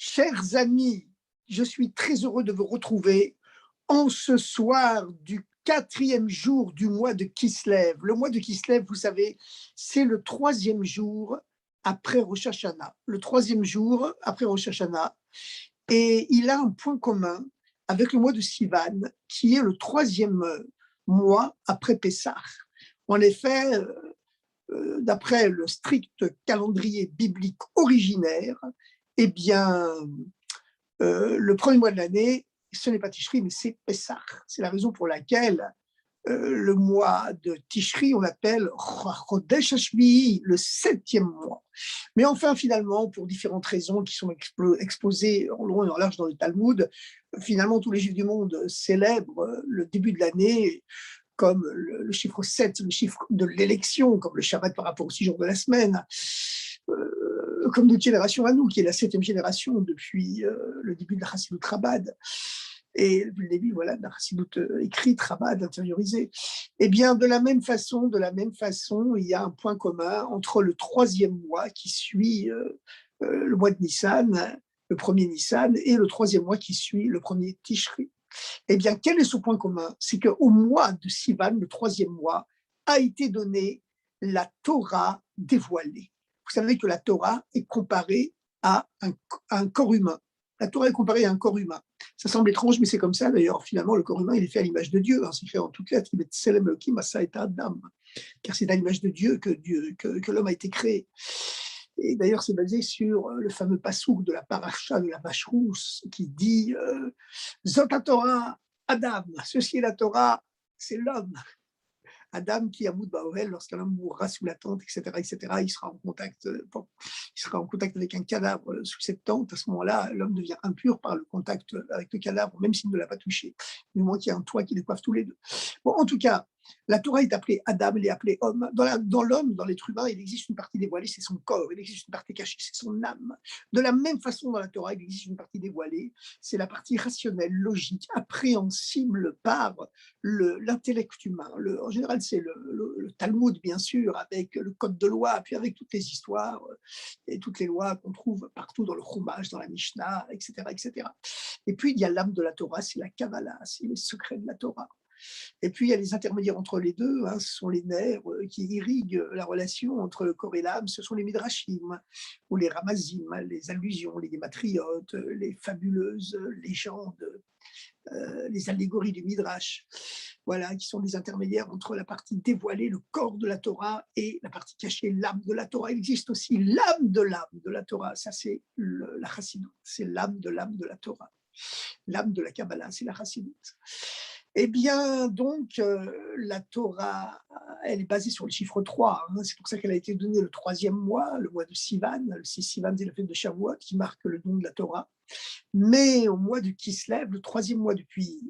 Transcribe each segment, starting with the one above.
Chers amis, je suis très heureux de vous retrouver en ce soir du quatrième jour du mois de Kislev. Le mois de Kislev, vous savez, c'est le troisième jour après Rosh Hashanah. Le troisième jour après Rosh Hashanah. Et il a un point commun avec le mois de Sivan, qui est le troisième mois après Pessah. En effet, d'après le strict calendrier biblique originaire, eh bien, le premier mois de l'année, ce n'est pas Tishri, mais c'est Pessah. C'est la raison pour laquelle le mois de Tishri, on l'appelle Chodesh Hashvi'i, le septième mois. Mais enfin, finalement, pour différentes raisons qui sont exposées en long et en large dans le Talmud, finalement, tous les Juifs du monde célèbrent le début de l'année comme le chiffre 7, le chiffre de l'élection, comme le Shabbat par rapport aux 6 jours de la semaine, comme notre génération à nous, qui est la 7e génération depuis le début de la Chassidut Chabad, et depuis le début voilà, de la Chassidut écrite, Chabad, intériorisée. Eh bien, de la même façon, il y a un point commun entre le troisième mois qui suit le mois de Nissan, le premier Nissan, et le troisième mois qui suit le premier Tishri. Eh bien, quel est ce point commun? C'est qu'au mois de Sivan, le troisième mois, a été donnée la Torah dévoilée. Vous savez que la Torah est comparée à un corps humain. La Torah est comparée à un corps humain. Ça semble étrange, mais c'est comme ça. D'ailleurs, finalement, le corps humain, il est fait à l'image de Dieu. C'est écrit en toutes lettres, car c'est à l'image de Dieu que l'homme a été créé. Et d'ailleurs, c'est basé sur le fameux passouk de la paracha de la vache rousse qui dit Zot Torah, Adam, ceci est la Torah, c'est l'homme. Adam qui amoud baoel, lorsqu'un homme mourra sous la tente, etc., il sera en contact avec un cadavre sous cette tente. À ce moment-là, l'homme devient impur par le contact avec le cadavre, même s'il ne l'a pas touché. Du moins qu'il y a un toit qui les coiffe tous les deux. Bon, en tout cas, la Torah est appelée Adam, elle est appelée homme. Dans l'homme, dans l'être humain, il existe une partie dévoilée, c'est son corps. Il existe une partie cachée, c'est son âme. De la même façon, dans la Torah, il existe une partie dévoilée, c'est la partie rationnelle, logique, appréhensible par l'intellect humain. En général, c'est le Talmud, bien sûr, avec le code de loi, puis avec toutes les histoires et toutes les lois qu'on trouve partout dans le Chumash, dans la Mishnah, etc., etc. Et puis, il y a l'âme de la Torah, c'est la Kabbalah, c'est les secrets de la Torah. Et puis, il y a les intermédiaires entre les deux, ce sont les nerfs qui irriguent la relation entre le corps et l'âme, ce sont les midrashim, ou les ramazim, les allusions, les gématriotes, les fabuleuses légendes, les allégories du midrash, voilà, qui sont les intermédiaires entre la partie dévoilée, le corps de la Torah, et la partie cachée, l'âme de la Torah. Il existe aussi l'âme de la Torah, ça c'est la chassidut, c'est l'âme de la Torah. L'âme de la Kabbalah, c'est la chassidut. Eh bien, donc, la Torah, elle est basée sur le chiffre 3. C'est pour ça qu'elle a été donnée le troisième mois, le mois de Sivan. Le 6 Sivan, c'est la fête de Shavuot qui marque le don de la Torah. Mais au mois de Kislev, le troisième mois depuis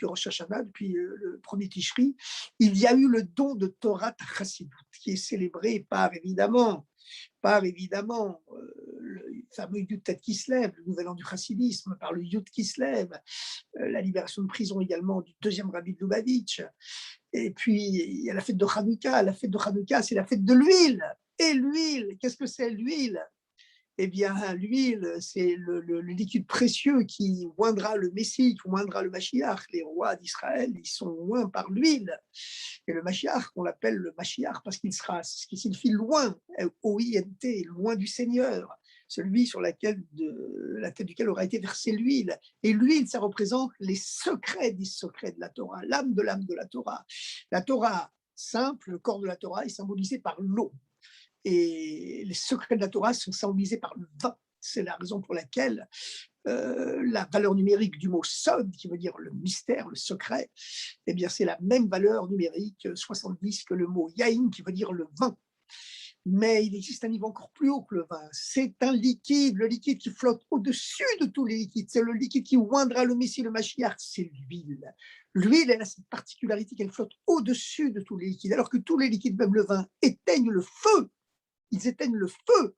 Rosh Hashanah, depuis le premier Tishri, il y a eu le don de Torah Chassidut, qui est célébré par évidemment le fameux Yud Tet Kislev, le nouvel an du chassidisme, par le Yud Kislev, la libération de prison également du deuxième rabbi de Lubavitch. Et puis, il y a la fête de Hanouka. La fête de Hanouka, c'est la fête de l'huile. Et l'huile, qu'est-ce que c'est l'huile? Eh bien, l'huile, c'est le liquide précieux qui oindra le Messie, qui oindra le Mashiach. Les rois d'Israël, ils sont oints par l'huile. Et le Mashiach, on l'appelle le Mashiach parce qu'il sera, ce qui signifie loin, O-I-N-T, loin du Seigneur, celui sur la tête duquel aura été versée l'huile. Et l'huile, ça représente les secrets des secrets de la Torah, l'âme de la Torah. La Torah simple, le corps de la Torah, est symbolisé par l'eau. Et les secrets de la Torah sont symbolisés par le vin. C'est la raison pour laquelle la valeur numérique du mot sod, qui veut dire le mystère, le secret, eh bien c'est la même valeur numérique 70 que le mot yain, qui veut dire le vin. Mais il existe un niveau encore plus haut que le vin. C'est un liquide, le liquide qui flotte au-dessus de tous les liquides. C'est le liquide qui oindra le Messie, le Mashiach, c'est l'huile. L'huile, elle a cette particularité qu'elle flotte au-dessus de tous les liquides, alors que tous les liquides, même le vin, éteignent le feu. Ils éteignent le feu.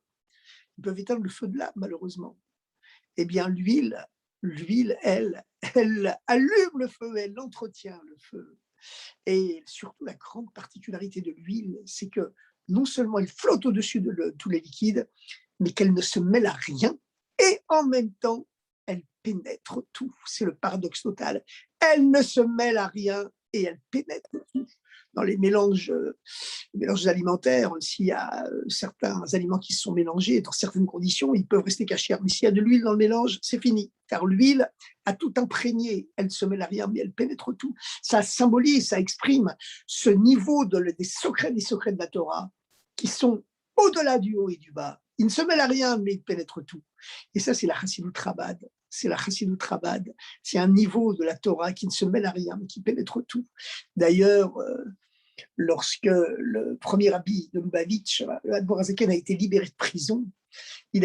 Ils peuvent éteindre le feu de l'âme, malheureusement. Eh bien, l'huile, elle allume le feu, elle entretient le feu. Et surtout, la grande particularité de l'huile, c'est que non seulement elle flotte au-dessus de tous les liquides, mais qu'elle ne se mêle à rien et en même temps, elle pénètre tout. C'est le paradoxe total. Elle ne se mêle à rien et elle pénètre tout. Dans les mélanges alimentaires, s'il y a certains aliments qui se sont mélangés, dans certaines conditions, ils peuvent rester cachés. Mais s'il y a de l'huile dans le mélange, c'est fini. Car l'huile a tout imprégné. Elle ne se mêle à rien, mais elle pénètre tout. Ça symbolise, ça exprime ce niveau des secrets de la Torah qui sont au-delà du haut et du bas. Ils ne se mêlent à rien, mais ils pénètrent tout. Et ça, c'est la Chassidut Chabad. C'est la Chassidut Chabad. C'est un niveau de la Torah qui ne se mêle à rien, mais qui pénètre tout. D'ailleurs, lorsque le premier rabbi de Lubavitch, le Admor Hazaken, a été libéré de prison, il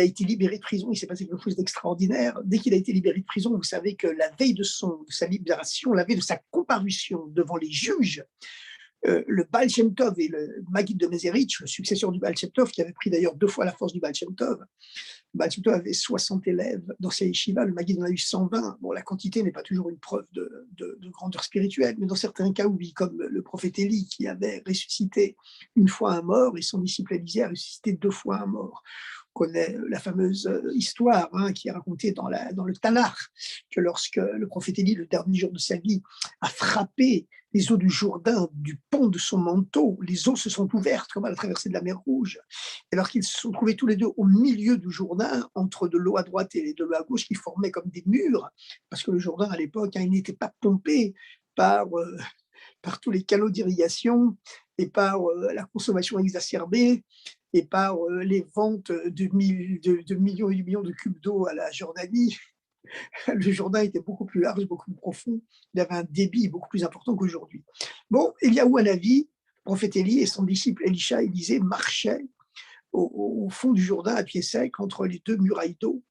s'est passé quelque chose d'extraordinaire. Dès qu'il a été libéré de prison, vous savez que la veille de sa libération, la veille de sa comparution devant les juges, le Baal Shem Tov et le Maggid de Mezerich, le successeur du Baal Shem Tov, qui avait pris d'ailleurs 2 fois la force du Baal Shem Tov. Le Baal Shem Tov avait 60 élèves dans sa yeshiva, le Maggid en a eu 120. Bon, la quantité n'est pas toujours une preuve de grandeur spirituelle, mais dans certains cas, oui, comme le prophète Élie qui avait ressuscité une fois un mort et son disciple Élisée a ressuscité 2 fois un mort. On connaît la fameuse histoire qui est racontée dans le Tanakh, que lorsque le prophète Élie, le dernier jour de sa vie, a frappé les eaux du Jourdain du pont de son manteau, les eaux se sont ouvertes comme à la traversée de la mer Rouge. Et lorsqu'ils se sont trouvés tous les deux au milieu du Jourdain, entre de l'eau à droite et de l'eau à gauche, qui formaient comme des murs, parce que le Jourdain à l'époque, il n'était pas pompé par tous les canaux d'irrigation et par la consommation exacerbée et par les ventes de millions et de millions de cubes d'eau à la Jordanie. Le Jourdain était beaucoup plus large, beaucoup plus profond. Il avait un débit beaucoup plus important qu'aujourd'hui. Bon, Eliaou Hanavi, le prophète Élie et son disciple Elisha, Élisée marchaient au fond du Jourdain à pied sec entre les 2 murailles d'eau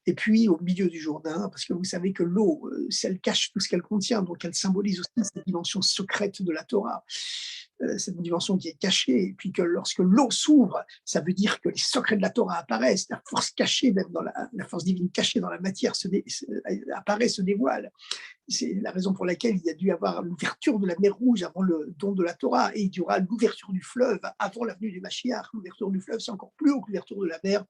et puis au milieu du Jourdain, parce que vous savez que l'eau, elle cache tout ce qu'elle contient, donc elle symbolise aussi cette dimension secrète de la Torah. Cette dimension qui est cachée, et puis que lorsque l'eau s'ouvre, ça veut dire que les secrets de la Torah apparaissent, la force cachée, même dans la force divine cachée dans la matière apparaît, se dévoile. C'est la raison pour laquelle il y a dû avoir l'ouverture de la mer Rouge avant le don de la Torah, et il y aura l'ouverture du fleuve avant l'avenue du Mashiach. L'ouverture du fleuve, c'est encore plus haut que l'ouverture de la mer,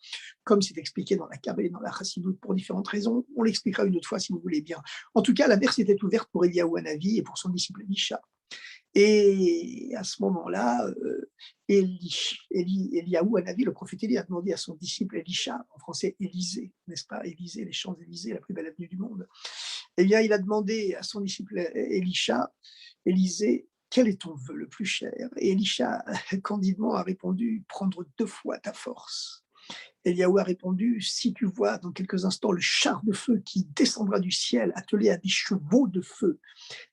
comme c'est expliqué dans la Kabbale et dans la Chassidoute pour différentes raisons. On l'expliquera une autre fois si vous voulez bien. En tout cas, la mer s'était ouverte pour Eliaou Hanavi et pour son disciple Elisha. Et à ce moment-là, Eliaou Hanavi, le prophète Élie, a demandé à son disciple Elisha, en français Élysée, n'est-ce pas, Élysée, les Champs-Élysées, la plus belle avenue du monde. Eh bien, il a demandé à son disciple Elisha, Élysée, quel est ton vœu le plus cher? Et Elisha, candidement, a répondu, prendre 2 fois ta force. Eliaou a répondu, si tu vois dans quelques instants le char de feu qui descendra du ciel, attelé à des chevaux de feu,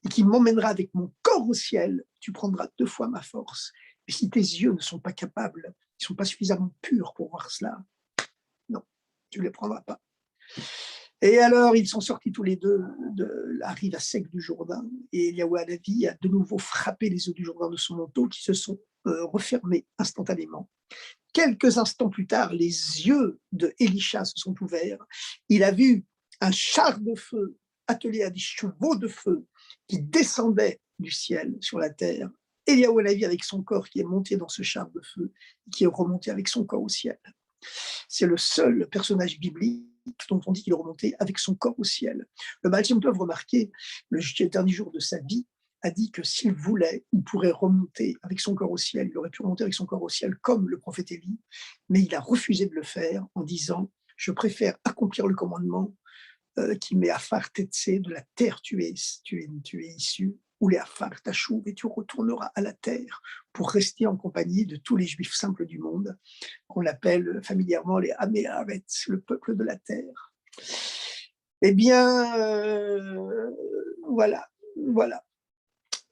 et qui m'emmènera avec mon corps au ciel, tu prendras 2 fois ma force. Et si tes yeux ne sont pas capables, ils ne sont pas suffisamment purs pour voir cela, non, tu ne les prendras pas. Et alors, ils sont sortis tous les deux de la rive à sec du Jourdain, et Eliaou Hanavi a de nouveau frappé les eaux du Jourdain de son manteau, qui se sont refermées instantanément. Quelques instants plus tard, les yeux de Elisha se sont ouverts. Il a vu un char de feu attelé à des chevaux de feu qui descendaient du ciel sur la terre. Eliaou Hanavi avec son corps qui est monté dans ce char de feu, qui est remonté avec son corps au ciel. C'est le seul personnage biblique dont on dit qu'il est remonté avec son corps au ciel. Le Baal Shem Tov, remarquez, le dernier jour de sa vie, a dit que s'il voulait, il pourrait remonter avec son corps au ciel. Il aurait pu remonter avec son corps au ciel comme le prophète Élie, mais il a refusé de le faire en disant « Je préfère accomplir le commandement qui met Afar Tetse, de la terre tu es issu, ou les Afar Tachouv, et tu retourneras à la terre pour rester en compagnie de tous les juifs simples du monde, qu'on appelle familièrement les Amé Haaretz, le peuple de la terre. » Eh bien, voilà.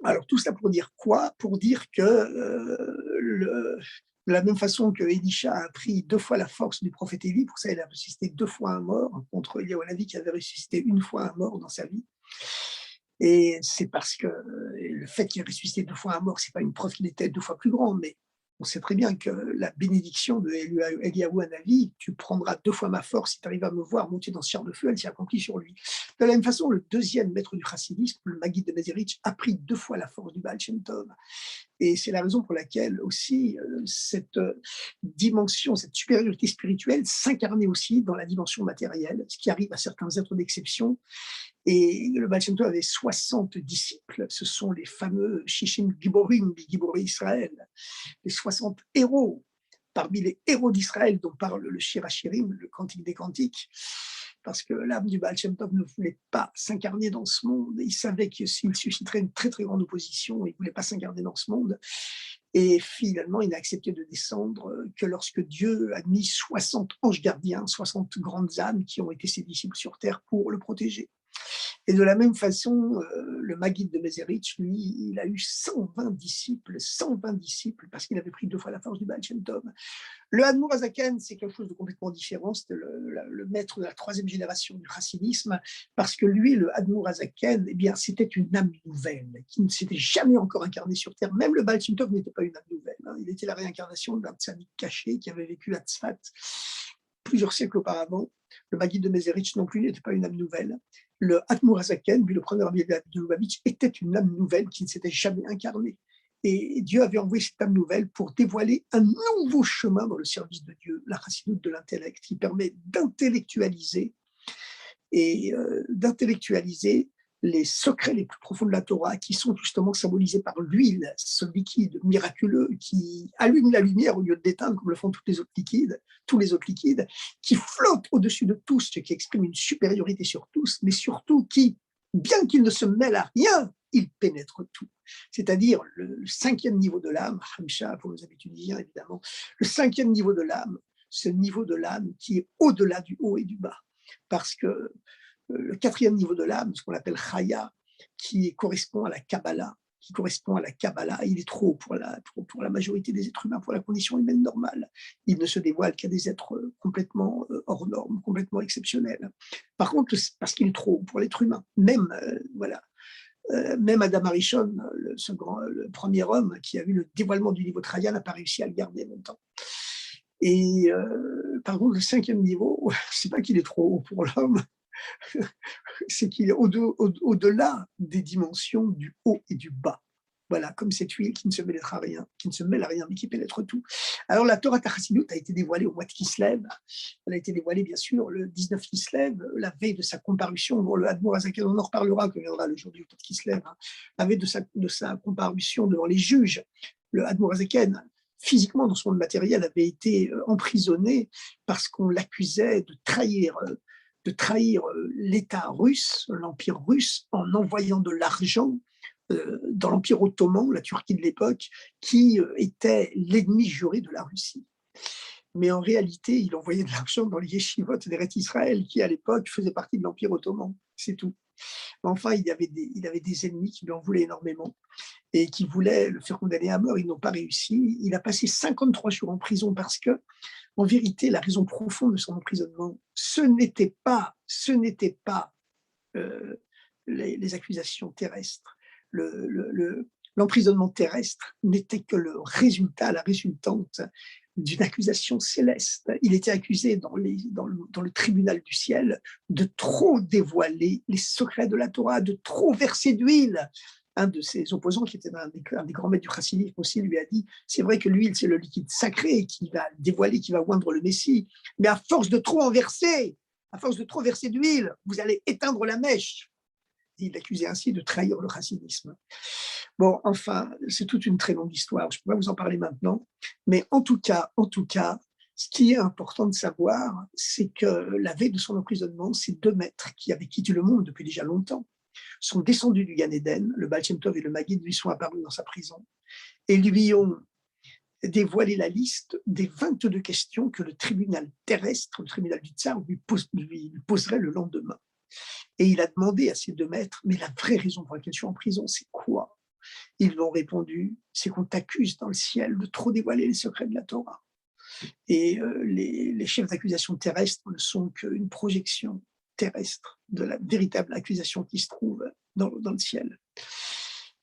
Alors tout cela pour dire quoi? Pour dire que de la même façon que Elisha a pris 2 fois la force du prophète Élie, pour ça il a ressuscité 2 fois un mort, contre Eliaou Hanavi qui avait ressuscité 1 fois un mort dans sa vie. Et c'est parce que le fait qu'il ait ressuscité 2 fois un mort, c'est pas une preuve qu'il était 2 fois plus grand, mais on sait très bien que la bénédiction de Eliaou Hanavi, tu prendras 2 fois ma force si tu arrives à me voir monter dans ce char de feu, elle s'est accomplie sur lui. De la même façon, le deuxième maître du chassidisme, le Maggid de Mezerich, a pris 2 fois la force du Baal Shem Tov. Et c'est la raison pour laquelle aussi cette dimension, cette supériorité spirituelle s'incarnait aussi dans la dimension matérielle, ce qui arrive à certains êtres d'exception. Et le Baal Shem Tov avait 60 disciples, ce sont les fameux Shishim Giborim, Giborei Israël, les 60 héros, parmi les héros d'Israël dont parle le Shir HaShirim, le Cantique des Cantiques, parce que l'âme du Baal Shem Tov ne voulait pas s'incarner dans ce monde. Il savait que s'il susciterait une très très grande opposition, il ne voulait pas s'incarner dans ce monde. Et finalement, il n'a accepté de descendre que lorsque Dieu a mis 60 anges gardiens, 60 grandes âmes qui ont été ses disciples sur terre pour le protéger. Et de la même façon, le Maguide de Mézérich, lui, il a eu 120 disciples, parce qu'il avait pris 2 fois la force du Baal Shem Tov. Le Admour Hazaken, c'est quelque chose de complètement différent, c'était le maître de la 3e génération du chassidisme, parce que lui, le Admour Hazaken, eh bien, c'était une âme nouvelle, qui ne s'était jamais encore incarnée sur Terre. Même le Baal Shem Tov n'était pas une âme nouvelle, hein. Il était la réincarnation d'un tzaddik caché qui avait vécu à Tzfat plusieurs siècles auparavant. Le Maguide de Mézérich non plus n'était pas une âme nouvelle. Le Admour Hazaken, lui le premier rabbi de Lubavitch, était une âme nouvelle qui ne s'était jamais incarnée. Et Dieu avait envoyé cette âme nouvelle pour dévoiler un nouveau chemin dans le service de Dieu, la chassidoute de l'intellect, qui permet d'intellectualiser d'intellectualiser les secrets les plus profonds de la Torah, qui sont justement symbolisés par l'huile, ce liquide miraculeux qui allume la lumière au lieu de l'éteindre, comme le font tous les autres liquides, qui flottent au-dessus de tous, ce qui exprime une supériorité sur tous, mais surtout qui, bien qu'il ne se mêle à rien, il pénètre tout. C'est-à-dire le 5e niveau de l'âme, Hamsha pour nos amis tunisiens évidemment, le 5e niveau de l'âme, ce niveau de l'âme qui est au-delà du haut et du bas. Parce que le 4e niveau de l'âme, ce qu'on appelle Chaya, qui correspond à la Kabbalah, il est trop haut pour la majorité des êtres humains, pour la condition humaine normale. Il ne se dévoile qu'à des êtres complètement hors normes, complètement exceptionnels. Par contre, parce qu'il est trop haut pour l'être humain, même Adam Arishon, le premier homme qui a eu le dévoilement du niveau de Chaya, n'a pas réussi à le garder longtemps. Et par contre, le 5e niveau, c'est pas qu'il est trop haut pour l'homme, c'est qu'il est au-delà des dimensions du haut et du bas. Voilà, comme cette huile qui ne se mêle à rien, mais qui pénètre tout. Alors la Torah Chassidut a été dévoilée au mois de Kislev. Elle a été dévoilée, bien sûr, le 19 Kislev, la veille de sa comparution. Bon, le Admour Hazaken, on en reparlera quand viendra le jour du Kislev. Hein. La veille de sa comparution devant les juges, le Admour Hazaken, physiquement, dans son monde matériel, avait été emprisonné parce qu'on l'accusait de trahir l'État russe, l'Empire russe, en envoyant de l'argent dans l'Empire ottoman, la Turquie de l'époque, qui était l'ennemi juré de la Russie. Mais en réalité, il envoyait de l'argent dans les yeshivot d'Eretz Israël, qui à l'époque faisait partie de l'Empire ottoman, c'est tout. Mais enfin, il avait des ennemis qui lui en voulaient énormément et qui voulaient le faire condamner à mort. Ils n'ont pas réussi. Il a passé 53 jours en prison parce que, en vérité, la raison profonde de son emprisonnement, ce n'était pas les accusations terrestres. L'emprisonnement terrestre n'était que la résultante d'une accusation céleste. Il était accusé dans le tribunal du ciel de trop dévoiler les secrets de la Torah, de trop verser d'huile. Un de ses opposants, qui était un des grands maîtres du chassidisme aussi, lui a dit, c'est vrai que l'huile, c'est le liquide sacré qui va dévoiler, qui va oindre le Messie, mais à force de trop verser d'huile, vous allez éteindre la mèche. Il l'accusait ainsi de trahir le chassidisme. Bon, enfin, c'est toute une très longue histoire, je ne peux pas vous en parler maintenant, mais en tout cas, ce qui est important de savoir, c'est que la veille de son emprisonnement, ces 2 maîtres qui avaient quitté le monde depuis déjà longtemps sont descendus du Gan Eden, le Baal Shem Tov et le Maguide lui sont apparus dans sa prison et lui ont dévoilé la liste des 22 questions que le tribunal terrestre, le tribunal du Tsar, lui poserait le lendemain. Et il a demandé à ces 2 maîtres, mais la vraie raison pour laquelle je suis en prison, c'est quoi? Ils lui ont répondu, c'est qu'on t'accuse dans le ciel de trop dévoiler les secrets de la Torah. Et les chefs d'accusation terrestres ne sont qu'une projection terrestre de la véritable accusation qui se trouve dans le ciel.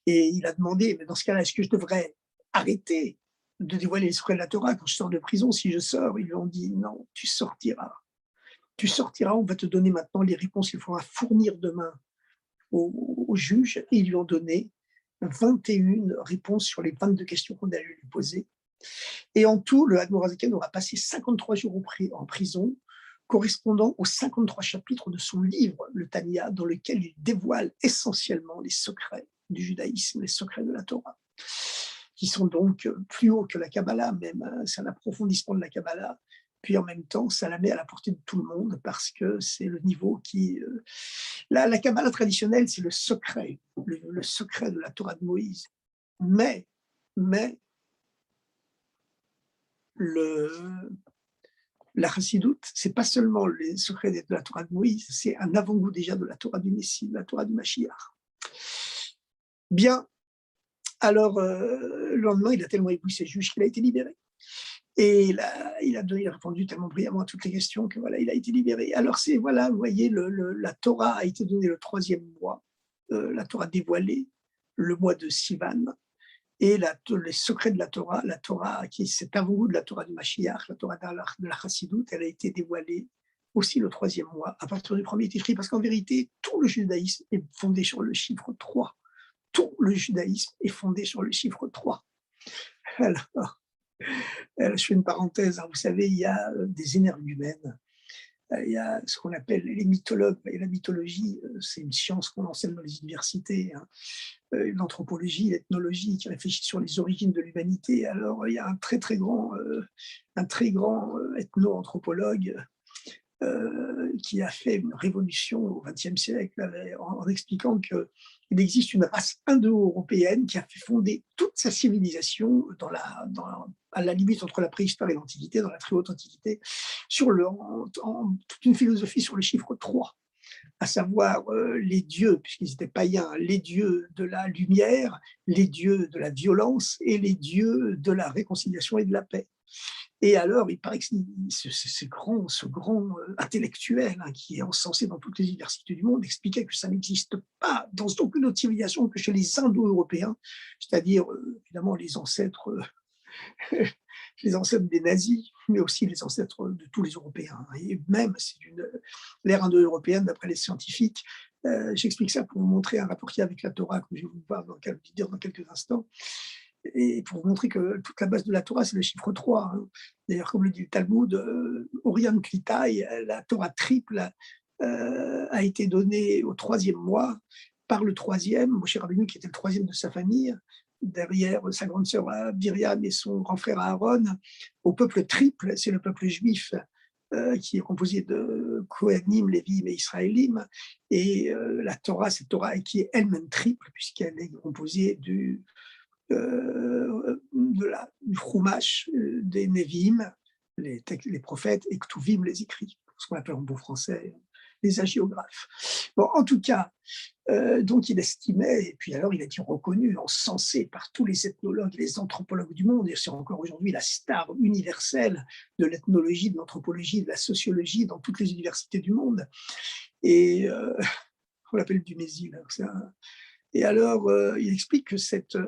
Et il a demandé, mais dans ce cas-là, est-ce que je devrais arrêter de dévoiler les secrets de la Torah quand je sors de prison? Si je sors, ils lui ont dit, non, tu sortiras, on va te donner maintenant les réponses qu'il faudra fournir demain au juge. Et ils lui ont donné 21 réponses sur les 22 questions qu'on allait lui poser. Et en tout, le Admorazaken aura passé 53 jours en prison, correspondant aux 53 chapitres de son livre, le Tanya, dans lequel il dévoile essentiellement les secrets du judaïsme, les secrets de la Torah, qui sont donc plus hauts que la Kabbalah même, hein. C'est un approfondissement de la Kabbalah, puis en même temps, ça la met à la portée de tout le monde parce que c'est le niveau qui... la Kabbalah traditionnelle, c'est le secret de la Torah de Moïse. Mais, mais le, la chassidoute, c'est pas seulement les secrets de la Torah de Moïse, c'est un avant-goût déjà de la Torah du Messie, de la Torah du Mashiach. Bien, alors le lendemain, il a tellement ébloui ses juges qu'il a été libéré. Et il a répondu tellement brillamment à toutes les questions que voilà, il a été libéré. Alors c'est, voilà, vous voyez, la Torah a été donnée le 3e mois, la Torah dévoilée, le mois de Sivan, et les secrets de la Torah qui est cet avant-goût de la Torah du Mashiach, la Torah de la Chassidoute, elle a été dévoilée aussi le 3e mois, à partir du premier Tishri, parce qu'en vérité, tout le judaïsme est fondé sur le chiffre 3. Tout le judaïsme est fondé sur le chiffre 3. Alors, je fais une parenthèse, hein, vous savez, il y a des énergumènes, il y a ce qu'on appelle les mythologues, et la mythologie, c'est une science qu'on enseigne dans les universités, hein, l'anthropologie, l'ethnologie, qui réfléchit sur les origines de l'humanité. Alors, il y a un très grand ethno-anthropologue qui a fait une révolution au XXe siècle en expliquant qu'il existe une race indo-européenne qui a fait fonder toute sa civilisation à la limite entre la préhistoire et l'Antiquité, dans la très haute Antiquité, sur toute une philosophie sur le chiffre 3, à savoir les dieux, puisqu'ils étaient païens, les dieux de la lumière, les dieux de la violence et les dieux de la réconciliation et de la paix. Et alors, il paraît que ce grand intellectuel, hein, qui est encensé dans toutes les universités du monde, expliquait que ça n'existe pas dans aucune autre civilisation que chez les Indo-Européens, c'est-à-dire évidemment les ancêtres des nazis, mais aussi les ancêtres de tous les Européens. Et même, c'est l'ère indo-européenne, d'après les scientifiques. J'explique ça pour vous montrer un rapport qu'il y a avec la Torah, que je vais vous dire dans quelques instants, et pour vous montrer que toute la base de la Torah, c'est le chiffre 3, hein. D'ailleurs, comme le dit le Talmud, Orion Klitai, la Torah triple, a été donnée au 3e mois par le 3e, Moshe Rabbeinu, qui était le 3e de sa famille, derrière sa grande sœur Myriam et son grand frère Aaron, au peuple triple, c'est le peuple juif, qui est composé de Kohanim, Lévim et Israélim, et la Torah, cette Torah qui est elle-même triple, puisqu'elle est composée du Chumash, des Nevi'im, les prophètes, et Ktuvim, les écrits, ce qu'on appelle en bon français les hagiographes. Bon, en tout cas, donc il estimait, et puis alors il a été reconnu, encensé par tous les ethnologues et les anthropologues du monde, et c'est encore aujourd'hui la star universelle de l'ethnologie, de l'anthropologie, de la sociologie dans toutes les universités du monde. Et on l'appelle Dumézil, et alors, il explique que cette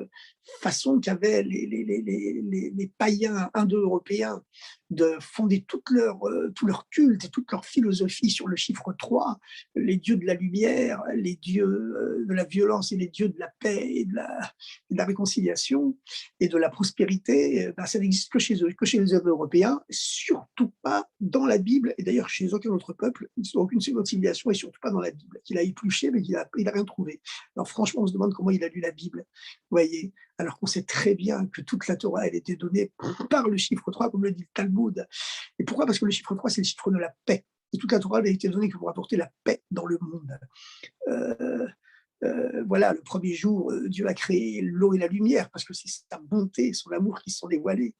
façon qu'avaient les païens indo-européens de fonder tout leur culte et toute leur philosophie sur le chiffre 3, les dieux de la lumière, les dieux de la violence et les dieux de la paix et de la réconciliation et de la prospérité, ben, ça n'existe que chez eux, que chez les Indo-Européens, surtout pas dans la Bible, et d'ailleurs chez aucun autre peuple, aucune seconde civilisation, et surtout pas dans la Bible. Il a épluché, mais il a rien trouvé. Alors franchement, on se demande comment il a lu la Bible, vous voyez, alors qu'on sait très bien que toute la Torah, elle était donnée par le chiffre 3, comme le dit le Talmud. Et pourquoi? Parce que le chiffre 3, c'est le chiffre de la paix. Et toute la Torah, elle a été donnée que pour apporter la paix dans le monde. Voilà, le premier jour, Dieu a créé l'eau et la lumière, parce que c'est sa bonté, son amour qui se sont dévoilés.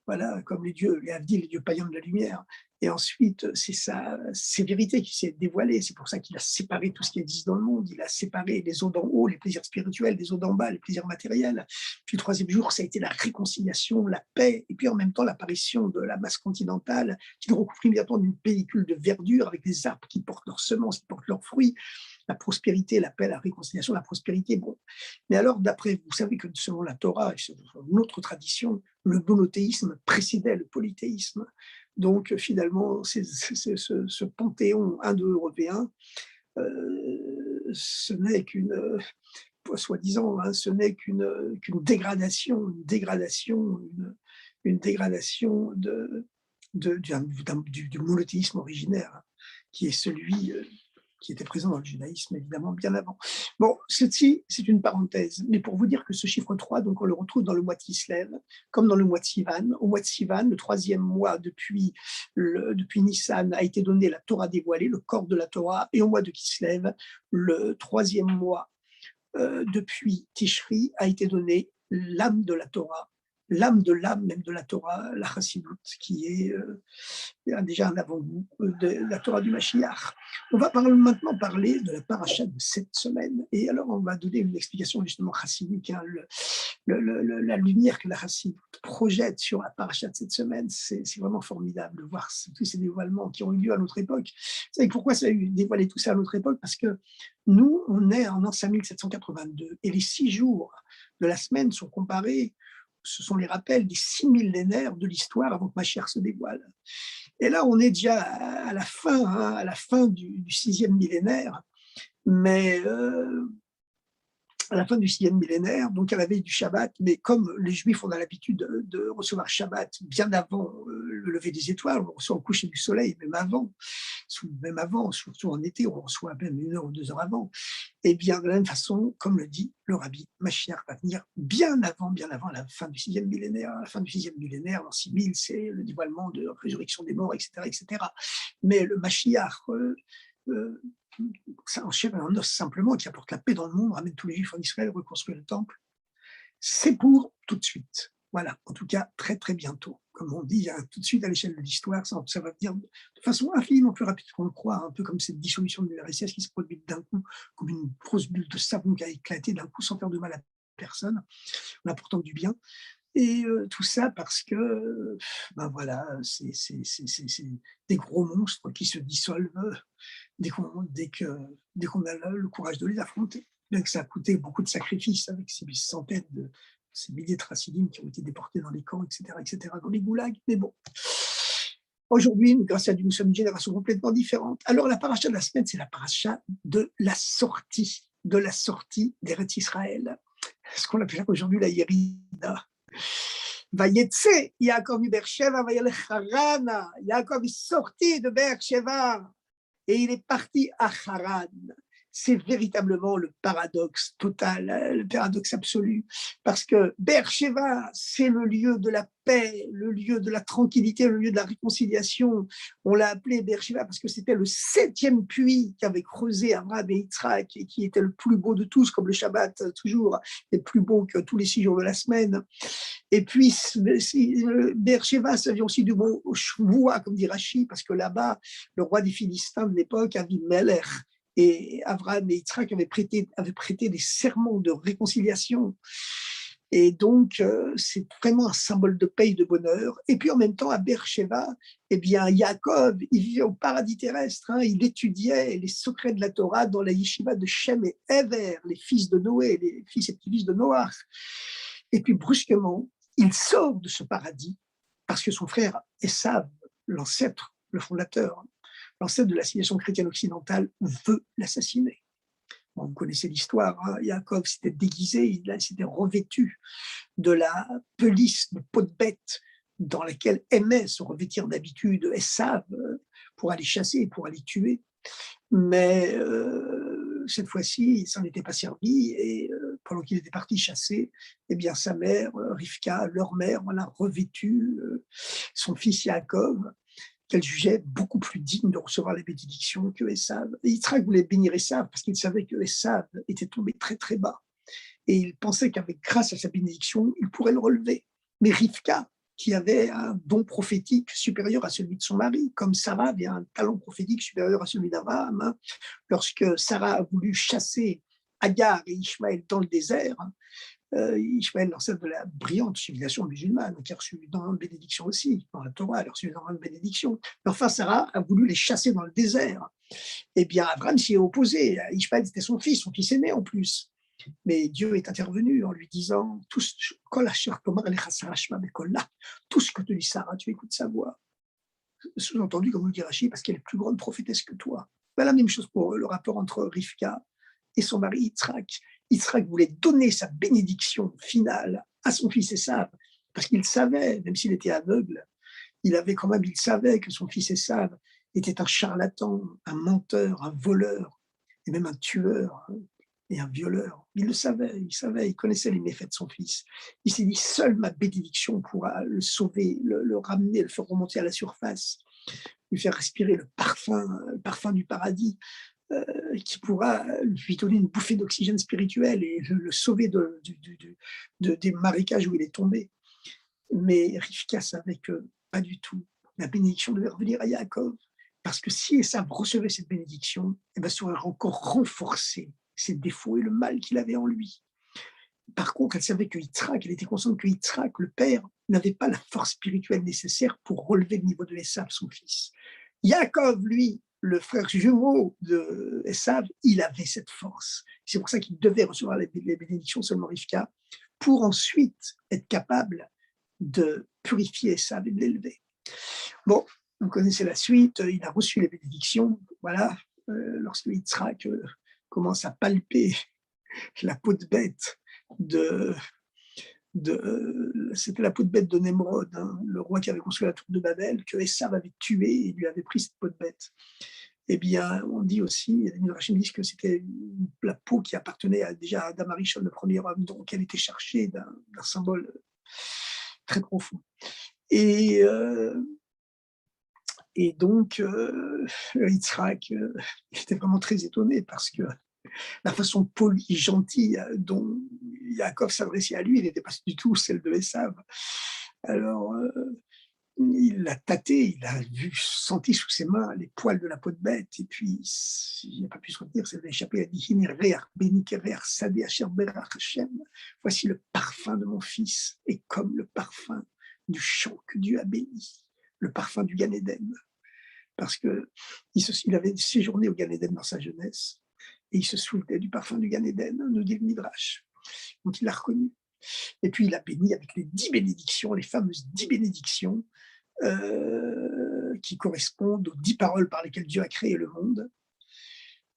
Voilà, comme les dieux, les Avdil, les dieux païens de la lumière. Et ensuite, c'est sa sévérité qui s'est dévoilée. C'est pour ça qu'il a séparé tout ce qui existe dans le monde. Il a séparé les eaux d'en haut, les plaisirs spirituels, des eaux d'en bas, les plaisirs matériels. Puis le 3e jour, ça a été la réconciliation, la paix, et puis en même temps l'apparition de la masse continentale, qui est recouvre immédiatement d'une pellicule de verdure avec des arbres qui portent leurs semences, qui portent leurs fruits. La prospérité, la paix, la réconciliation, la prospérité. Bon. Mais alors, vous savez que selon la Torah, et selon une autre tradition, le monothéisme précédait le polythéisme. Donc, finalement, ce panthéon indo-européen, ce n'est soi-disant, hein, ce n'est qu'une dégradation, une dégradation du monothéisme originaire, hein, qui est celui qui était présent dans le judaïsme, évidemment, bien avant. Bon, ceci, c'est une parenthèse, mais pour vous dire que ce chiffre 3, donc on le retrouve dans le mois de Kislev, comme dans le mois de Sivan. Au mois de Sivan, le troisième mois depuis Nissan, a été donné la Torah dévoilée, le corps de la Torah, et au mois de Kislev, le troisième mois depuis Tishri, a été donné l'âme de la Torah, l'âme même de la Torah, la Chassidut, qui est déjà un avant-goût de la Torah du Mashiach. On va maintenant parler de la paracha de cette semaine. Et alors, on va donner une explication justement chassidique, hein, la lumière que la Chassidut projette sur la paracha de cette semaine. C'est vraiment formidable de voir tous ces dévoilements qui ont eu lieu à notre époque. Vous savez pourquoi ça a eu dévoilé tout ça à notre époque? Parce que nous, on est en an 5782 et les 6 jours de la semaine sont comparés, ce sont les rappels des 6 millénaires de l'histoire avant que Mashiach se dévoile. Et là, on est déjà à la fin, hein, à la fin du 6e millénaire, mais à la fin du 6e millénaire, donc à la veille du Shabbat, mais comme les Juifs ont l'habitude de recevoir Shabbat bien avant le lever des étoiles, on reçoit au coucher du soleil, même avant, surtout en été, on reçoit même 1 heure ou 2 heures avant. Et bien de la même façon, comme le dit le Rabbi, Mashiach va venir bien avant la fin du 6e millénaire. À la fin du 6e millénaire, l'an 6000, c'est le dévoilement de la résurrection des morts, etc., etc. Mais le Mashiach, ça enchaîne un os simplement qui apporte la paix dans le monde, ramène tous les Juifs en Israël, reconstruit le temple. C'est pour tout de suite. Voilà, en tout cas, très très bientôt. Comme on dit, hein, tout de suite à l'échelle de l'histoire, ça va venir de façon infiniment plus rapide qu'on le croit, un peu comme cette dissolution de l'URSS qui se produit d'un coup, comme une grosse bulle de savon qui a éclaté d'un coup sans faire de mal à personne, en apportant du bien. Et tout ça parce que, ben voilà, c'est des gros monstres qui se dissolvent dès qu'on a le courage de les affronter. Bien que ça a coûté beaucoup de sacrifices avec ces centaines ces milliers de Chassidim qui ont été déportés dans les camps, etc., dans les goulags. Mais bon, aujourd'hui, grâce à Dieu, nous sommes une génération complètement différente. Alors la paracha de la semaine, c'est la paracha de la sortie d'Eretz Israël. Ce qu'on appelle aujourd'hui la Yérida. Vayetse, Yaakov Beersheva, Vayelech Harana. Yaakov est sorti de Beersheva et il est parti à Haran. C'est véritablement le paradoxe total, le paradoxe absolu, parce que Beersheva, c'est le lieu de la paix, le lieu de la tranquillité, le lieu de la réconciliation. On l'a appelé Beersheva parce que c'était le 7e puits qu'avaient creusé Abraham et Yitzhak et qui était le plus beau de tous, comme le Shabbat toujours est plus beau que tous les 6 jours de la semaine. Et puis, Beersheva, ça vient aussi du mot Shvoua, comme dit Rashi, parce que là-bas, le roi des Philistins de l'époque, Avimelech, et Abraham et Yitzhak avaient prêté des serments de réconciliation. Et donc, c'est vraiment un symbole de paix et de bonheur. Et puis, en même temps, à Beersheva, eh bien, Yaakov, il vivait au paradis terrestre. Hein, il étudiait les secrets de la Torah dans la yeshiva de Shem et Ever, les fils de Noé, les fils et petits-fils de Noach. Et puis, brusquement, il sort de ce paradis parce que son frère Esav, l'ancêtre, le fondateur, l'ancêtre de la civilisation chrétienne occidentale, veut l'assassiner. Bon, vous connaissez l'histoire, hein, Yaakov s'était déguisé, il s'était revêtu de la pelisse de peau de bête dans laquelle aimait se revêtir d'habitude Esav pour aller chasser, pour aller tuer. Mais cette fois-ci, il s'en était pas servi et pendant qu'il était parti chasser, eh bien sa mère, Rivka, leur mère, voilà, revêtu son fils Yaakov, qu'elle jugeait beaucoup plus digne de recevoir les bénédictions que Esav. Et Yitzhak voulait bénir Esav parce qu'il savait que Esav était tombé très très bas. Et il pensait qu'avec grâce à sa bénédiction, il pourrait le relever. Mais Rivka, qui avait un don prophétique supérieur à celui de son mari, comme Sarah avait un talent prophétique supérieur à celui d'Abraham, hein, lorsque Sarah a voulu chasser Agar et Ishmaël dans le désert, Ishmaël, l'ancêtre de la brillante civilisation musulmane, qui a reçu énormément de bénédictions aussi, dans la Torah, elle a reçu énormément de bénédictions. Mais enfin, Sarah a voulu les chasser dans le désert. Eh bien, Abraham s'y est opposé. Ishmaël était son fils aîné en plus. Mais Dieu est intervenu en lui disant tout ce que te dit Sarah, tu écoutes sa voix. Sous-entendu, comme le dit Rashi, parce qu'elle est plus grande prophétesse que toi. Ben, la même chose pour le rapport entre Rivka et son mari Yitzhak. Yitzhak voulait donner sa bénédiction finale à son fils Esav, parce qu'il savait, même s'il était aveugle, il savait que son fils Esav était un charlatan, un menteur, un voleur, et même un tueur et un violeur. Il connaissait les méfaits de son fils. Il s'est dit, seule ma bénédiction pourra le sauver, le ramener, le faire remonter à la surface, lui faire respirer le parfum du paradis, qui pourra lui donner une bouffée d'oxygène spirituel et le sauver des marécages où il est tombé. Mais Rivka savait que pas du tout. La bénédiction devait revenir à Yaakov. Parce que si Esav recevait cette bénédiction, eh ben, ça aurait encore renforcé ses défauts et le mal qu'il avait en lui. Par contre, elle savait que Yitzhak, elle était consciente que Yitzhak, le père, n'avait pas la force spirituelle nécessaire pour relever le niveau de Esav, son fils. Yaakov, lui, le frère jumeau de Esav, il avait cette force. C'est pour ça qu'il devait recevoir les bénédictions seulement Rivka, pour ensuite être capable de purifier Esav et de l'élever. Bon, vous connaissez la suite, il a reçu les bénédictions, voilà, lorsque Yitzhak commence à palper la peau de bête c'était la peau de bête de Nemrod, hein, le roi qui avait construit la tour de Babel, que Esav avait tué et lui avait pris cette peau de bête. Eh bien, on dit aussi, les Midrashim disent que c'était la peau qui appartenait déjà à Adam Arishon, le premier homme, donc elle était chargée d'un symbole très profond. Et donc, Yitzhak était vraiment très étonné parce que la façon polie, gentille dont Yaakov s'adressait à lui, elle n'était pas du tout celle de Esav. Alors, il l'a tâté, il a senti sous ses mains les poils de la peau de bête, et puis il n'a pas pu se retenir, ça lui a échappé, il a dit voici le parfum de mon fils, et comme le parfum du champ que Dieu a béni, le parfum du Gan Eden. Parce qu'il avait séjourné au Gan Eden dans sa jeunesse, et il se souvenait du parfum du Gan Eden, nous dit le Midrash. Donc il l'a reconnu. Et puis il a béni avec les 10 bénédictions, les fameuses 10 bénédictions, qui correspondent aux 10 paroles par lesquelles Dieu a créé le monde,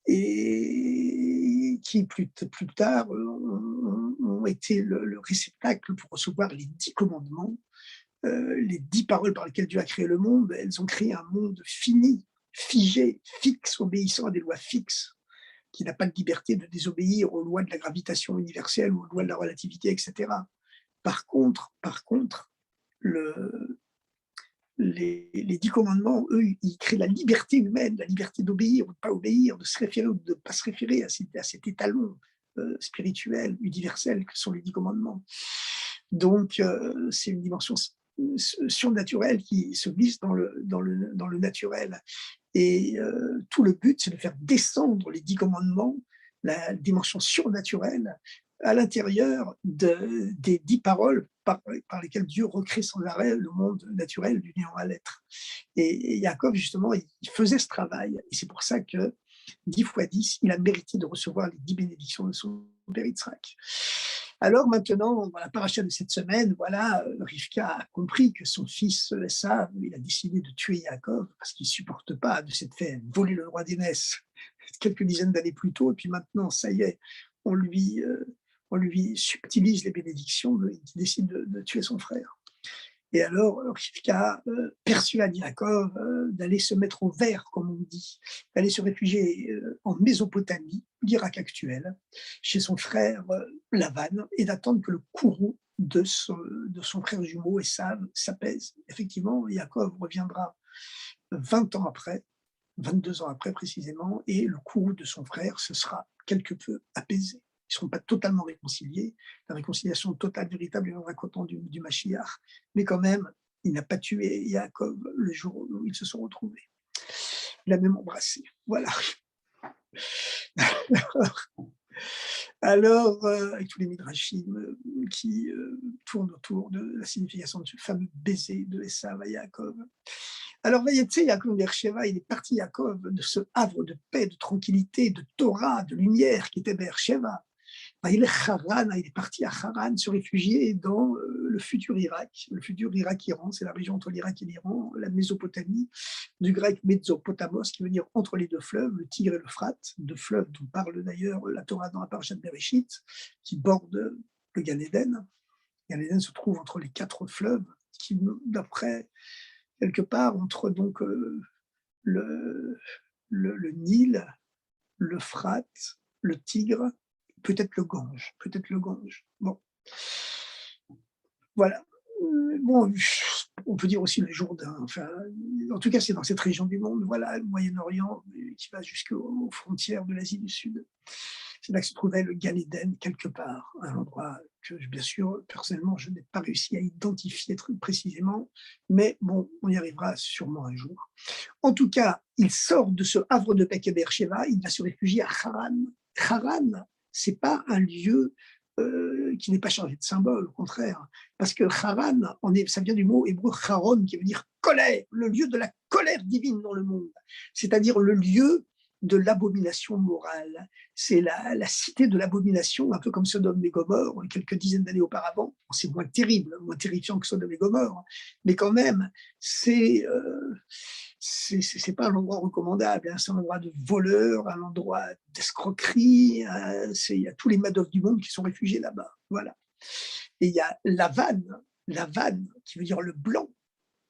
et qui plus tard ont été le réceptacle pour recevoir les 10 commandements. Les 10 paroles par lesquelles Dieu a créé le monde, elles ont créé un monde fini, figé, fixe, obéissant à des lois fixes, qui n'a pas de liberté de désobéir aux lois de la gravitation universelle ou aux lois de la relativité, etc. Par contre, les 10 commandements, eux, ils créent la liberté humaine, la liberté d'obéir ou de ne pas obéir, de se référer ou de ne pas se référer à cet étalon spirituel, universel que sont les 10 commandements. Donc, c'est une dimension surnaturelle qui se glisse dans le naturel. Et tout le but, c'est de faire descendre les 10 commandements, la dimension surnaturelle, à l'intérieur des 10 paroles par lesquelles Dieu recrée sans arrêt le monde naturel du néant à l'être. Et Yaakov, justement, il faisait ce travail. Et c'est pour ça que 10 fois 10, il a mérité de recevoir les 10 bénédictions de son père Yitzhak. Alors maintenant, dans la paracha de cette semaine, voilà, Rivka a compris que son fils Esav, il a décidé de tuer Yaakov parce qu'il ne supporte pas de s'être fait voler le roi d'aînesse quelques dizaines d'années plus tôt. Et puis maintenant, ça y est, on lui subtilise les bénédictions, il décide de tuer son frère. Et alors, Rivka persuade Yaakov d'aller se mettre au vert, comme on dit, d'aller se réfugier en Mésopotamie, l'Irak actuel, chez son frère Lavan, et d'attendre que le courroux de son frère jumeau Esav s'apaise. Effectivement, Yaakov reviendra 20 ans après, 22 ans après précisément, et le courroux de son frère se sera quelque peu apaisé. Ils ne seront pas totalement réconciliés, la réconciliation totale, véritable, viendra qu'au temps du Mashiach, mais quand même, il n'a pas tué Yaakov le jour où ils se sont retrouvés. Il l'a même embrassé. Voilà. Alors, avec tous les midrashim qui tournent autour de la signification de ce fameux baiser de Esav à Yaakov. Alors, Vayetze Yaakov Beersheva, il est parti Yaakov de ce havre de paix, de tranquillité, de Torah, de lumière qui était Beersheva, Il est parti à Haran, se réfugier dans le futur Irak. Le futur Irak-Iran, c'est la région entre l'Irak et l'Iran, la Mésopotamie, du grec Mésopotamos, qui veut dire entre les deux fleuves, le Tigre et l'Euphrate, deux fleuves dont parle d'ailleurs la Torah dans la Parashat Bereshit, qui bordent le Gan Eden. Le Gan Eden se trouve entre les quatre fleuves, qui, d'après quelque part, entre donc le, le Nil, l'Euphrate, le Tigre, peut-être le Gange, peut-être le Gange. Bon, voilà. Bon, on peut dire aussi le Jourdain. Enfin, en tout cas, c'est dans cette région du monde, voilà, le Moyen-Orient, qui va jusqu'aux frontières de l'Asie du Sud. C'est là que se trouvait le Gan Eden, quelque part, un endroit que, bien sûr, personnellement, je n'ai pas réussi à identifier très précisément, mais bon, on y arrivera sûrement un jour. En tout cas, il sort de ce havre de paix qu'est Beersheba, il va se réfugier à Haran. Haran, c'est pas un lieu qui n'est pas chargé de symboles, au contraire, parce que Haran, ça vient du mot hébreu Haron, qui veut dire colère, le lieu de la colère divine dans le monde, c'est-à-dire le lieu de l'abomination morale. C'est la cité de l'abomination, un peu comme Sodome et Gomorrhe, quelques dizaines d'années auparavant. C'est moins terrible, moins terrifiant que Sodome et Gomorrhe, mais quand même, c'est pas un endroit recommandable, hein. C'est un endroit de voleurs, un endroit d'escroquerie. Il y a tous les Madoff du monde qui sont réfugiés là-bas. Voilà. Et il y a Lavan, qui veut dire le blanc,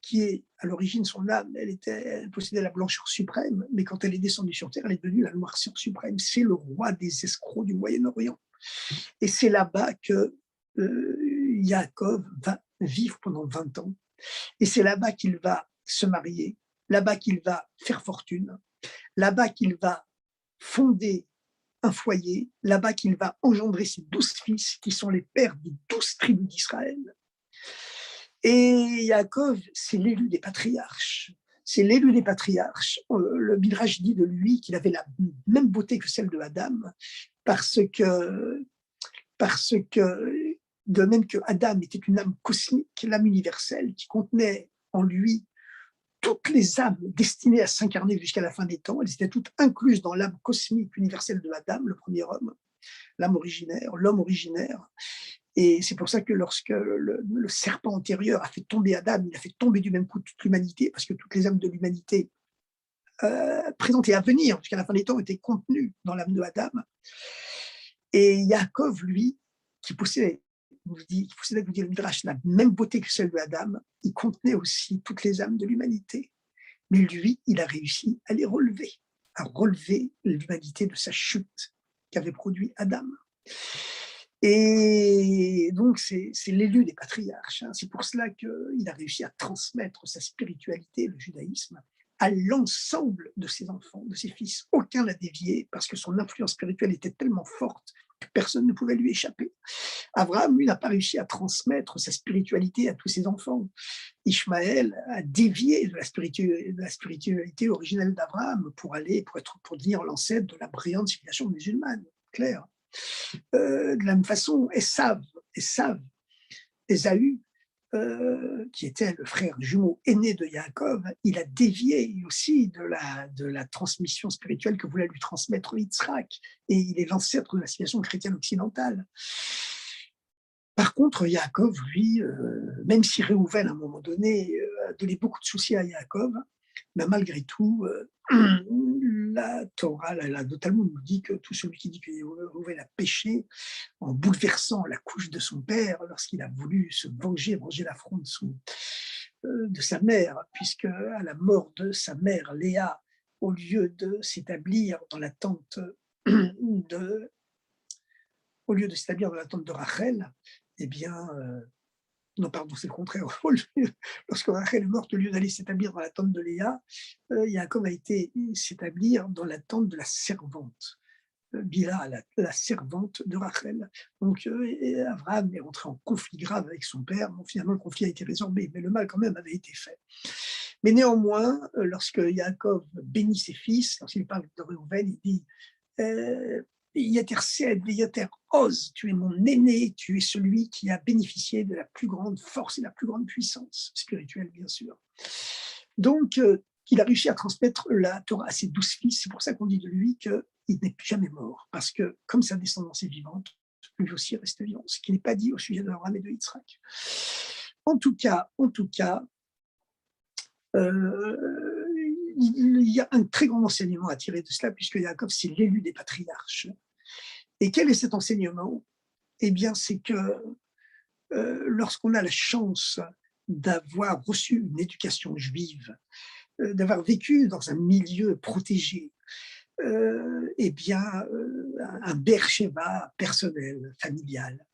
qui est à l'origine son âme, elle possédait la blancheur suprême, mais quand elle est descendue sur terre, elle est devenue la noirceur suprême. C'est le roi des escrocs du Moyen-Orient. Et c'est là-bas que Yaakov va vivre pendant 20 ans. Et c'est là-bas qu'il va se marier, là-bas qu'il va faire fortune, là-bas qu'il va fonder un foyer, là-bas qu'il va engendrer ses 12 fils, qui sont les pères des 12 tribus d'Israël. Et Yaakov, c'est l'élu des patriarches. C'est l'élu des patriarches. Le Midrash dit de lui qu'il avait la même beauté que celle de Adam, parce que de même que Adam était une âme cosmique, l'âme universelle, qui contenait en lui toutes les âmes destinées à s'incarner jusqu'à la fin des temps, elles étaient toutes incluses dans l'âme cosmique universelle de Adam, le premier homme, l'âme originaire, l'homme originaire. Et c'est pour ça que lorsque le serpent antérieur a fait tomber Adam, il a fait tomber du même coup toute l'humanité, parce que toutes les âmes de l'humanité présentes et à venir jusqu'à la fin des temps étaient contenues dans l'âme de Adam. Et Yaakov, lui, qui possédait, vous dit le Midrash, la même beauté que celle de Adam, il contenait aussi toutes les âmes de l'humanité. Mais lui, il a réussi à les relever, à relever l'humanité de sa chute qu'avait produit Adam. Et donc, c'est l'élu des patriarches, hein. C'est pour cela qu'il a réussi à transmettre sa spiritualité, le judaïsme, à l'ensemble de ses enfants, de ses fils. Aucun l'a dévié, parce que son influence spirituelle était tellement forte que personne ne pouvait lui échapper. Abraham, lui, n'a pas réussi à transmettre sa spiritualité à tous ses enfants. Ishmaël a dévié de la spiritualité originelle d'Abraham pour devenir l'ancêtre de la brillante civilisation musulmane, clair. De la même façon, Ésaü, qui était le frère jumeau aîné de Yaakov, il a dévié aussi de la transmission spirituelle que voulait lui transmettre Yitzhak, et il est l'ancêtre de la civilisation chrétienne occidentale. Par contre, Yaakov, lui, même si Réhouven, à un moment donné, a donné beaucoup de soucis à Yaakov, mais malgré tout, la Torah, le Talmud nous dit que tout celui qui dit que Réhouven a péché en bouleversant la couche de son père lorsqu'il a voulu se venger l'affront de sa mère, puisque à la mort de sa mère, Léa, au lieu de s'établir dans la tente de Rachel, eh bien, non, pardon, c'est le contraire. Lorsque Rachel est morte, au lieu d'aller s'établir dans la tente de Léa, Yaakov a été s'établir dans la tente de la servante, Bila, la servante de Rachel. Donc, Abraham est rentré en conflit grave avec son père. Bon, finalement, le conflit a été résorbé, mais le mal quand même avait été fait. Mais néanmoins, lorsque Yaakov bénit ses fils, lorsqu'il parle de Réhouven, il dit Yeter Sed, Yeter Oz, tu es mon aîné, tu es celui qui a bénéficié de la plus grande force et la plus grande puissance spirituelle, bien sûr. Donc, il a réussi à transmettre la Torah à ses 12 fils. C'est pour ça qu'on dit de lui que il n'est jamais mort, parce que comme sa descendance est vivante, lui aussi reste vivant, ce qui n'est pas dit au sujet d'Abraham et de Yitzhak. En tout cas, il y a un très grand enseignement à tirer de cela, puisque Yaakov, c'est l'élu des patriarches. Et quel est cet enseignement? Eh bien, c'est que lorsqu'on a la chance d'avoir reçu une éducation juive, d'avoir vécu dans un milieu protégé, eh bien, un Beersheba personnel, familial,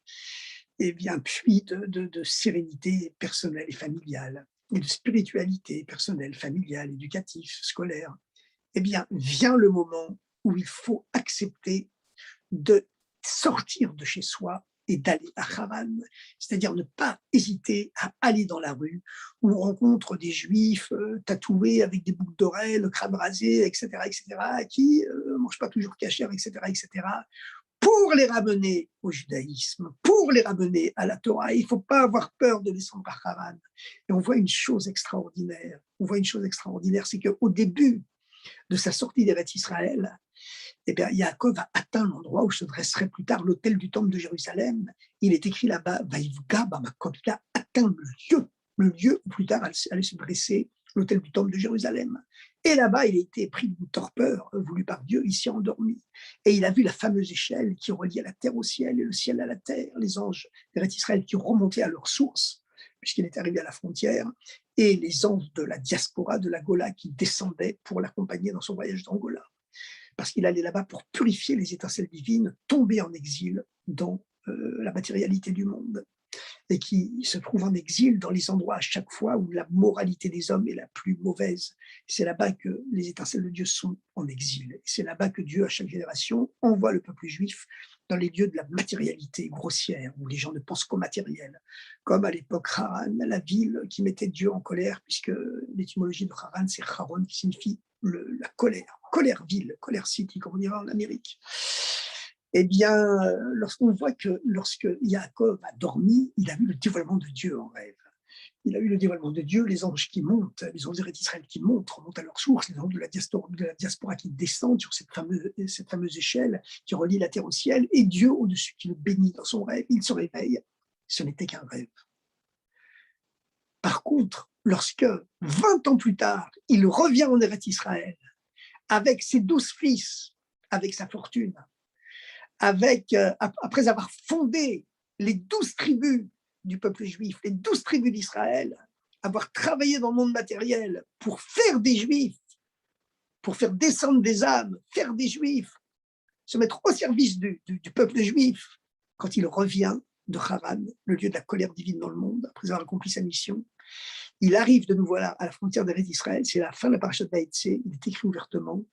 eh bien, puis de sérénité personnelle et familiale, et de spiritualité personnelle, familiale, éducative, scolaire, eh bien, vient le moment où il faut accepter de sortir de chez soi et d'aller à Haran, c'est-à-dire ne pas hésiter à aller dans la rue où on rencontre des juifs tatoués avec des boucles d'oreilles, le crâne rasé, etc., qui ne mangent pas toujours cachère, etc., pour les ramener au judaïsme, pour les ramener à la Torah. Il ne faut pas avoir peur de descendre à Haran. Et on voit une chose extraordinaire. C'est qu'au début de sa sortie d'Eretz Israël, eh bien, Yaakov a atteint l'endroit où se dresserait plus tard l'autel du temple de Jérusalem. Il est écrit là-bas, Vaïvga Bamakot, il a atteint le lieu où plus tard allait se dresser l'autel du temple de Jérusalem. Et là-bas, il a été pris d'une torpeur voulue par Dieu, ici endormi. Et il a vu la fameuse échelle qui reliait la terre au ciel et le ciel à la terre, les anges d'Eretz Israël qui remontaient à leur source, puisqu'il est arrivé à la frontière, et les anges de la diaspora de la Gola qui descendaient pour l'accompagner dans son voyage d'Angola, parce qu'il allait là-bas pour purifier les étincelles divines, tomber en exil dans la matérialité du monde, et qui se trouve en exil dans les endroits à chaque fois où la moralité des hommes est la plus mauvaise. C'est là-bas que les étincelles de Dieu sont en exil. C'est là-bas que Dieu, à chaque génération, envoie le peuple juif dans les lieux de la matérialité grossière, où les gens ne pensent qu'au matériel, comme à l'époque Haran, la ville qui mettait Dieu en colère, puisque l'étymologie de Haran, c'est Haron, qui signifie la colère ville, colère city, comme on dirait en Amérique. Eh bien, lorsqu'on voit que lorsque Yaakov a dormi, il a vu le dévoilement de Dieu en rêve. Il a eu le dévoilement de Dieu, les anges qui montent, les anges d'Israël qui remontent à leur source, les anges de la diaspora qui descendent sur cette fameuse échelle qui relie la terre au ciel, et Dieu au-dessus qui le bénit dans son rêve. Il se réveille, ce n'était qu'un rêve. Par contre, lorsque 20 ans plus tard, il revient en Eretz Israël avec ses 12 fils, avec sa fortune, après avoir fondé les 12 tribus du peuple juif, les 12 tribus d'Israël, avoir travaillé dans le monde matériel pour faire des juifs, pour faire descendre des âmes, faire des juifs, se mettre au service du peuple juif, quand il revient de Haran, le lieu de la colère divine dans le monde, après avoir accompli sa mission, il arrive de nouveau à la frontière d'Eretz Israël, c'est la fin de la parashat Vaïtse, il est écrit ouvertement,